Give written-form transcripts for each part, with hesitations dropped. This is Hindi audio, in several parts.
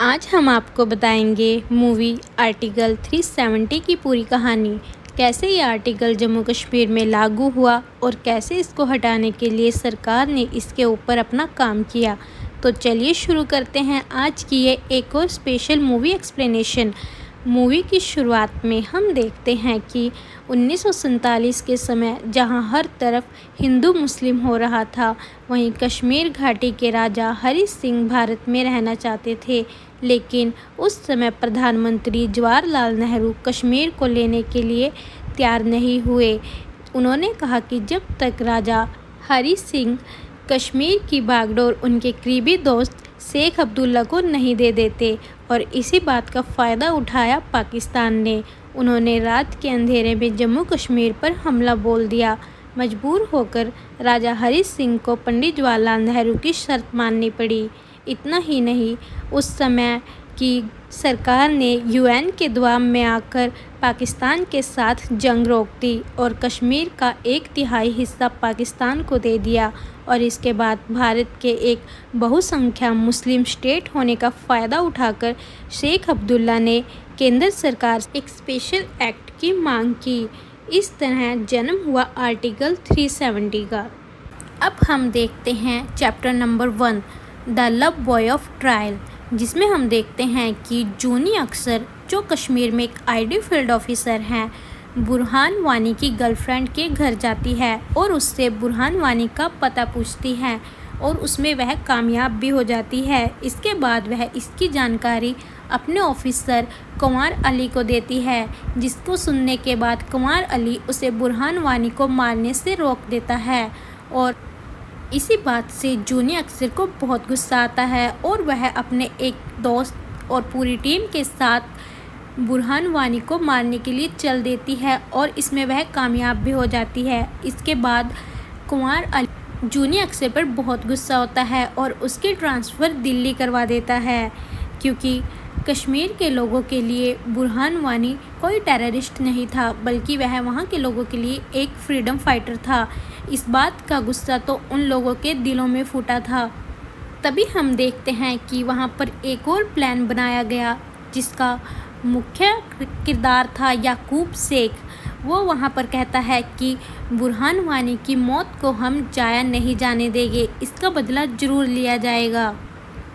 आज हम आपको बताएंगे मूवी आर्टिकल 370 की पूरी कहानी। कैसे ये आर्टिकल जम्मू कश्मीर में लागू हुआ और कैसे इसको हटाने के लिए सरकार ने इसके ऊपर अपना काम किया। तो चलिए शुरू करते हैं आज की ये एक और स्पेशल मूवी एक्सप्लेनेशन। मूवी की शुरुआत में हम देखते हैं कि 1947 के समय जहां हर तरफ हिंदू मुस्लिम हो रहा था, वहीं कश्मीर घाटी के राजा हरि सिंह भारत में रहना चाहते थे। लेकिन उस समय प्रधानमंत्री जवाहरलाल नेहरू कश्मीर को लेने के लिए तैयार नहीं हुए। उन्होंने कहा कि जब तक राजा हरि सिंह कश्मीर की बागडोर उनके करीबी दोस्त शेख अब्दुल्ला को नहीं दे देते, और इसी बात का फ़ायदा उठाया पाकिस्तान ने। उन्होंने रात के अंधेरे में जम्मू कश्मीर पर हमला बोल दिया। मजबूर होकर राजा हरि सिंह को पंडित जवाहरलाल नेहरू की शर्त माननी पड़ी। इतना ही नहीं, उस समय की सरकार ने यूएन के दबाव में आकर पाकिस्तान के साथ जंग रोक दी और कश्मीर का 1/3 हिस्सा पाकिस्तान को दे दिया। और इसके बाद भारत के एक बहुसंख्या मुस्लिम स्टेट होने का फ़ायदा उठाकर शेख अब्दुल्ला ने केंद्र सरकार से एक स्पेशल एक्ट की मांग की। इस तरह जन्म हुआ आर्टिकल 370 का। अब हम देखते हैं chapter number 1, the love boy of trial, जिसमें हम देखते हैं कि जूनी अक्सर, जो कश्मीर में एक आईडी फील्ड ऑफिसर हैं, बुरहान वानी की गर्लफ्रेंड के घर जाती है और उससे बुरहान वानी का पता पूछती है और उसमें वह कामयाब भी हो जाती है। इसके बाद वह इसकी जानकारी अपने ऑफिसर कुंवर अली को देती है, जिसको सुनने के बाद कुंवर अली उसे बुरहान वानी को मारने से रोक देता है। और इसी बात से जूनी अक्सर को बहुत गुस्सा आता है और वह अपने एक दोस्त और पूरी टीम के साथ बुरहान वानी को मारने के लिए चल देती है और इसमें वह कामयाब भी हो जाती है। इसके बाद कुंवर अली जूनी अक्सर पर बहुत गुस्सा होता है और उसकी ट्रांसफ़र दिल्ली करवा देता है, क्योंकि कश्मीर के लोगों के लिए बुरहान वानी कोई टेररिस्ट नहीं था, बल्कि वह वहाँ के लोगों के लिए एक फ्रीडम फाइटर था। इस बात का गुस्सा तो उन लोगों के दिलों में फूटा था। तभी हम देखते हैं कि वहाँ पर एक और प्लान बनाया गया, जिसका मुख्य किरदार था याकूब शेख। वो वहाँ पर कहता है कि बुरहान वानी की मौत को हम जाया नहीं जाने देंगे, इसका बदला ज़रूर लिया जाएगा।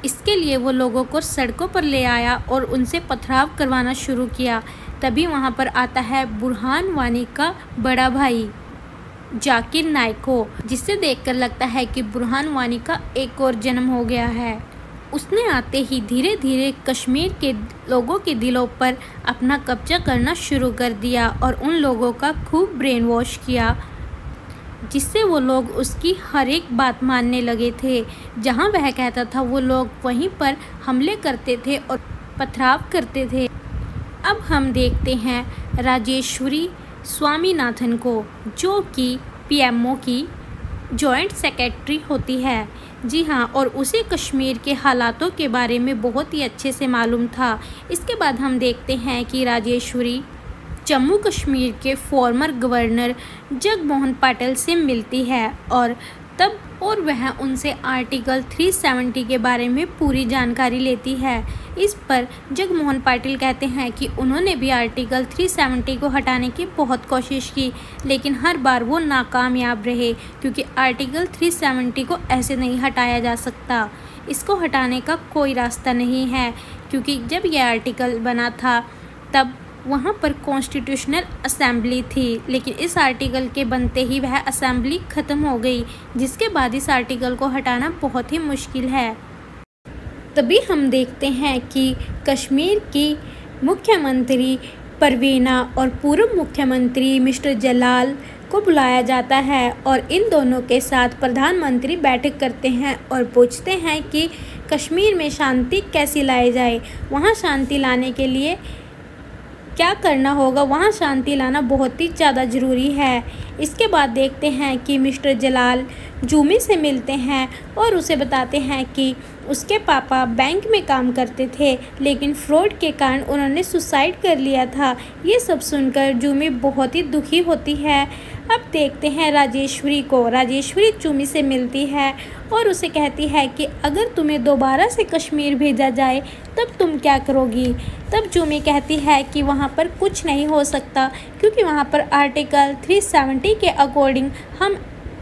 इसके लिए वो लोगों को सड़कों पर ले आया और उनसे पथराव करवाना शुरू किया। तभी वहाँ पर आता है बुरहान वानी का बड़ा भाई जाकिर नाइको, जिसे देखकर लगता है कि बुरहान वानी का एक और जन्म हो गया है। उसने आते ही धीरे धीरे कश्मीर के लोगों के दिलों पर अपना कब्जा करना शुरू कर दिया और उन लोगों का खूब ब्रेन वॉश किया, जिससे वो लोग उसकी हर एक बात मानने लगे थे। जहां वह कहता था वो लोग वहीं पर हमले करते थे और पथराव करते थे। अब हम देखते हैं राजेश्वरी स्वामीनाथन को, जो कि पीएमओ की जॉइंट सेक्रेटरी होती है। जी हाँ, और उसे कश्मीर के हालातों के बारे में बहुत ही अच्छे से मालूम था। इसके बाद हम देखते हैं कि राजेश्वरी जम्मू कश्मीर के फॉर्मर गवर्नर जगमोहन पाटिल से मिलती है और वह उनसे आर्टिकल 370 के बारे में पूरी जानकारी लेती है। इस पर जगमोहन पाटिल कहते हैं कि उन्होंने भी आर्टिकल 370 को हटाने की बहुत कोशिश की, लेकिन हर बार वो नाकामयाब रहे, क्योंकि आर्टिकल 370 को ऐसे नहीं हटाया जा सकता। इसको हटाने का कोई रास्ता नहीं है, क्योंकि जब यह आर्टिकल बना था तब वहाँ पर कॉन्स्टिट्यूशनल असेंबली थी, लेकिन इस आर्टिकल के बनते ही वह असेंबली ख़त्म हो गई, जिसके बाद इस आर्टिकल को हटाना बहुत ही मुश्किल है। तभी हम देखते हैं कि कश्मीर की मुख्यमंत्री परवीना और पूर्व मुख्यमंत्री मिस्टर जलाल को बुलाया जाता है और इन दोनों के साथ प्रधानमंत्री बैठक करते हैं और पूछते हैं कि कश्मीर में शांति कैसे लाई जाए, वहाँ शांति लाने के लिए क्या करना होगा, वहाँ शांति लाना बहुत ही ज़्यादा ज़रूरी है। इसके बाद देखते हैं कि मिस्टर जलाल जूमी से मिलते हैं और उसे बताते हैं कि उसके पापा बैंक में काम करते थे, लेकिन फ्रॉड के कारण उन्होंने सुसाइड कर लिया था। ये सब सुनकर जूमी बहुत ही दुखी होती है। अब देखते हैं राजेश्वरी को। राजेश्वरी जूमी से मिलती है और उसे कहती है कि अगर तुम्हें दोबारा से कश्मीर भेजा जाए तब तुम क्या करोगी। तब जूमी कहती है कि वहाँ पर कुछ नहीं हो सकता, क्योंकि वहाँ पर आर्टिकल 370 के अकॉर्डिंग हम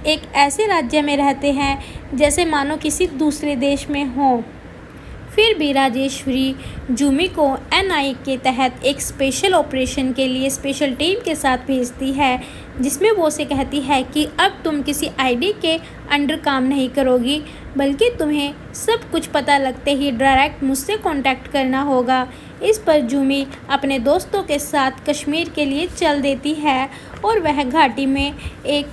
एक ऐसे राज्य में रहते हैं जैसे मानो किसी दूसरे देश में हों। फिर भी राजेश्वरी जूमी को एनआईए के तहत एक स्पेशल ऑपरेशन के लिए स्पेशल टीम के साथ भेजती है, जिसमें वो उसे कहती है कि अब तुम किसी आईडी के अंडर काम नहीं करोगी, बल्कि तुम्हें सब कुछ पता लगते ही डायरेक्ट मुझसे कांटेक्ट करना होगा। इस पर जूमी अपने दोस्तों के साथ कश्मीर के लिए चल देती है और वह घाटी में एक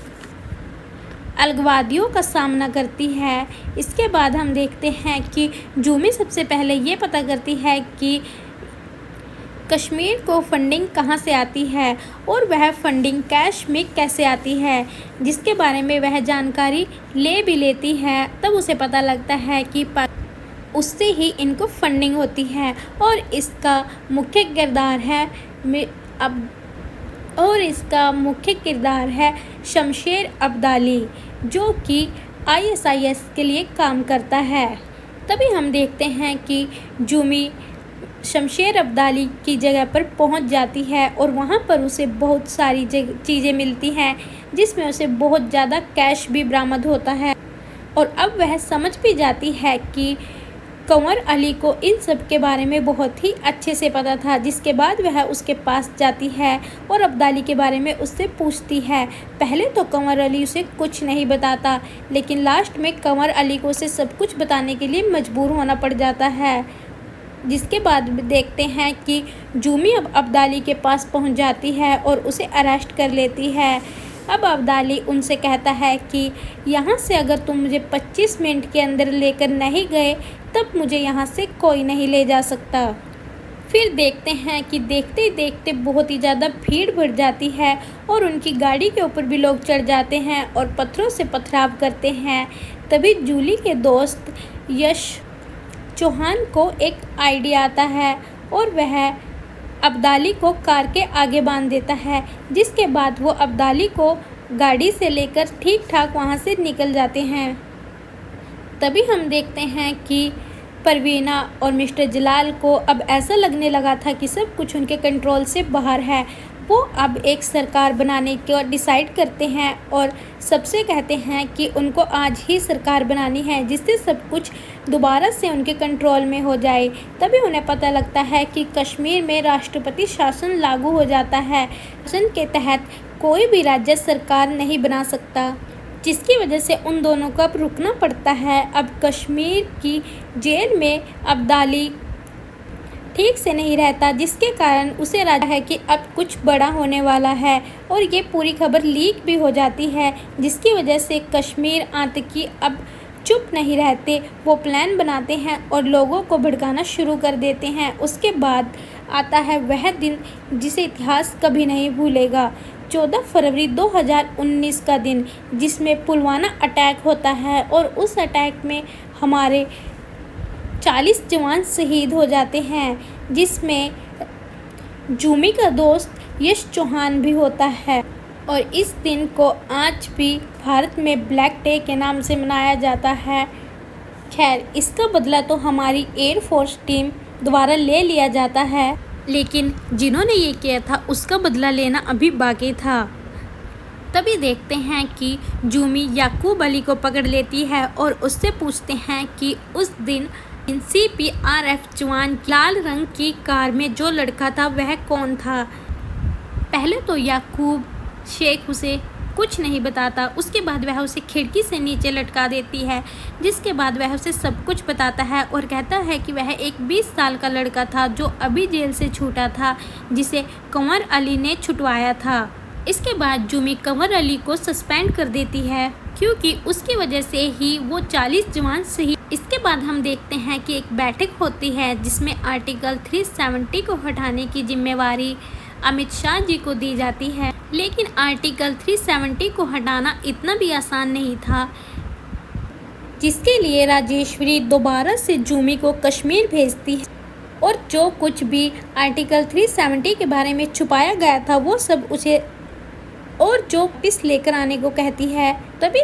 अलगाववादियों का सामना करती है। इसके बाद हम देखते हैं कि जूमी सबसे पहले ये पता करती है कि कश्मीर को फंडिंग कहाँ से आती है और वह फंडिंग कैश में कैसे आती है, जिसके बारे में वह जानकारी ले भी लेती है। तब उसे पता लगता है कि उससे ही इनको फंडिंग होती है और इसका मुख्य किरदार है शमशेर अब्दाली, जो कि आईएसआईएस के लिए काम करता है। तभी हम देखते हैं कि जूमी शमशेर अब्दाली की जगह पर पहुंच जाती है और वहां पर उसे बहुत सारी चीज़ें मिलती हैं, जिसमें उसे बहुत ज़्यादा कैश भी बरामद होता है। और अब वह समझ भी जाती है कि कंवर अली को इन सब के बारे में बहुत ही अच्छे से पता था, जिसके बाद वह उसके पास जाती है और अब्दाली के बारे में उससे पूछती है। पहले तो कंवर अली उसे कुछ नहीं बताता, लेकिन लास्ट में कंवर अली को उसे सब कुछ बताने के लिए मजबूर होना पड़ जाता है। जिसके बाद देखते हैं कि जूमी अब अब्दाली के पास पहुंच जाती है और उसे अरेस्ट कर लेती है। अब अब्दाली उनसे कहता है कि यहाँ से अगर तुम मुझे 25 मिनट के अंदर लेकर नहीं गए तब मुझे यहाँ से कोई नहीं ले जा सकता। फिर देखते हैं कि देखते ही देखते बहुत ही ज़्यादा भीड़ बढ़ जाती है और उनकी गाड़ी के ऊपर भी लोग चढ़ जाते हैं और पत्थरों से पथराव करते हैं। तभी जूली के दोस्त यश चौहान को एक आइडिया आता है और वह अब्दाली को कार के आगे बांध देता है, जिसके बाद वो अब्दाली को गाड़ी से लेकर ठीक ठाक वहाँ से निकल जाते हैं। तभी हम देखते हैं कि परवीना और मिस्टर जलाल को अब ऐसा लगने लगा था कि सब कुछ उनके कंट्रोल से बाहर है। वो अब एक सरकार बनाने को डिसाइड करते हैं और सबसे कहते हैं कि उनको आज ही सरकार बनानी है, जिससे सब कुछ दोबारा से उनके कंट्रोल में हो जाए। तभी उन्हें पता लगता है कि कश्मीर में राष्ट्रपति शासन लागू हो जाता है। शासन के तहत कोई भी राज्य सरकार नहीं बना सकता, जिसकी वजह से उन दोनों को अब रुकना पड़ता है। अब कश्मीर की जेल में अब्दाली ठीक से नहीं रहता, जिसके कारण उसे राजा है कि अब कुछ बड़ा होने वाला है और ये पूरी खबर लीक भी हो जाती है, जिसकी वजह से कश्मीर आतंकी अब चुप नहीं रहते। वो प्लान बनाते हैं और लोगों को भड़काना शुरू कर देते हैं। उसके बाद आता है वह दिन जिसे इतिहास कभी नहीं भूलेगा, 14 फरवरी 2019 का दिन, जिसमें पुलवामा अटैक होता है और उस अटैक में हमारे 40 जवान शहीद हो जाते हैं, जिसमें जूमी का दोस्त यश चौहान भी होता है। और इस दिन को आज भी भारत में ब्लैक डे के नाम से मनाया जाता है। खैर, इसका बदला तो हमारी एयरफोर्स टीम द्वारा ले लिया जाता है, लेकिन जिन्होंने ये किया था उसका बदला लेना अभी बाकी था। तभी देखते हैं कि जूमी याकूब अली को पकड़ लेती है और उससे पूछते हैं कि उस दिन CPRF जवान लाल रंग की कार में जो लड़का था वह कौन था। पहले तो याकूब शेख उसे कुछ नहीं बताता, उसके बाद वह उसे खिड़की से नीचे लटका देती है, जिसके बाद वह उसे सब कुछ बताता है और कहता है कि वह एक 20 साल का लड़का था जो अभी जेल से छूटा था, जिसे कंवर अली ने छुटवाया था। इसके बाद जूमी कंवर अली को सस्पेंड कर देती है, क्योंकि उसकी वजह से ही वो 40 जवान शहीद। इसके बाद हम देखते हैं कि एक बैठक होती है जिसमें आर्टिकल 370 को हटाने की जिम्मेवारी अमित शाह जी को दी जाती है। लेकिन आर्टिकल 370 को हटाना इतना भी आसान नहीं था, जिसके लिए राजेश्वरी दोबारा से जूमी को कश्मीर भेजती है और जो कुछ भी आर्टिकल 370 के बारे में छुपाया गया था वो सब उसे और जो वापिस लेकर आने को कहती है। तभी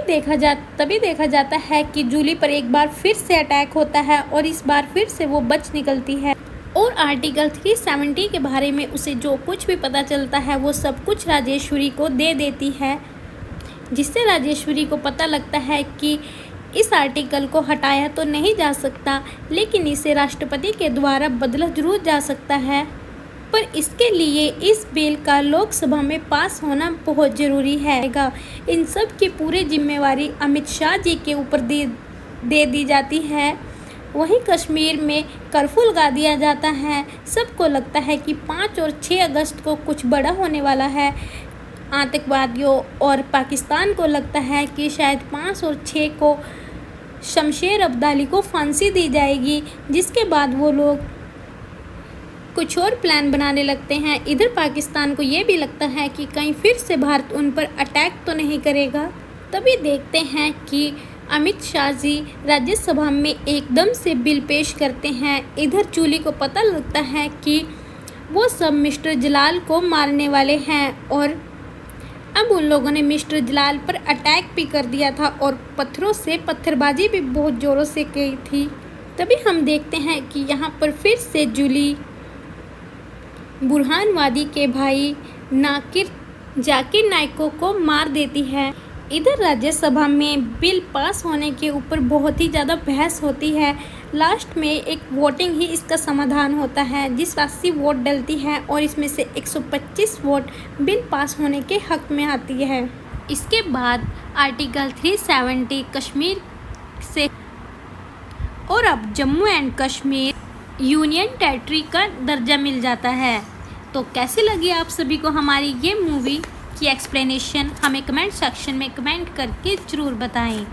देखा जाता है कि जूली पर एक बार फिर से अटैक होता है और इस बार फिर से वो बच निकलती है और आर्टिकल 370 के बारे में उसे जो कुछ भी पता चलता है वो सब कुछ राजेश्वरी को दे देती है, जिससे राजेश्वरी को पता लगता है कि इस आर्टिकल को हटाया तो नहीं जा सकता, लेकिन इसे राष्ट्रपति के द्वारा बदला जरूर जा सकता है। पर इसके लिए इस बिल का लोकसभा में पास होना बहुत ज़रूरी है। इन सब की पूरी जिम्मेवारी अमित शाह जी के ऊपर दे दी जाती है। वहीं कश्मीर में कर्फ्यू लगा दिया जाता है। सबको लगता है कि 5 और 6 अगस्त को कुछ बड़ा होने वाला है। आतंकवादियों और पाकिस्तान को लगता है कि शायद 5 और 6 को शमशेर अब्दाली को फांसी दी जाएगी, जिसके बाद वो लोग कुछ और प्लान बनाने लगते हैं। इधर पाकिस्तान को ये भी लगता है कि कहीं फिर से भारत उन पर अटैक तो नहीं करेगा। तभी देखते हैं कि अमित शाह जी राज्यसभा में एकदम से बिल पेश करते हैं। इधर जूली को पता लगता है कि वो सब मिस्टर जलाल को मारने वाले हैं और अब उन लोगों ने मिस्टर जलाल पर अटैक भी कर दिया था और पत्थरों से पत्थरबाजी भी बहुत ज़ोरों से की थी। तभी हम देखते हैं कि यहाँ पर फिर से जूली बुरहान वादी के भाई जाकिर नाइको को मार देती है। इधर राज्यसभा में बिल पास होने के ऊपर बहुत ही ज़्यादा बहस होती है। लास्ट में एक वोटिंग ही इसका समाधान होता है, जिस 80 वोट डलती है और इसमें से 125 वोट बिल पास होने के हक में आती है। इसके बाद आर्टिकल 370 कश्मीर से और अब Jammu and Kashmir union territory का दर्जा मिल जाता है। तो कैसी लगी आप सभी को हमारी ये मूवी की एक्सप्लेनेशन? हमें कमेंट सेक्शन में कमेंट करके ज़रूर बताएं।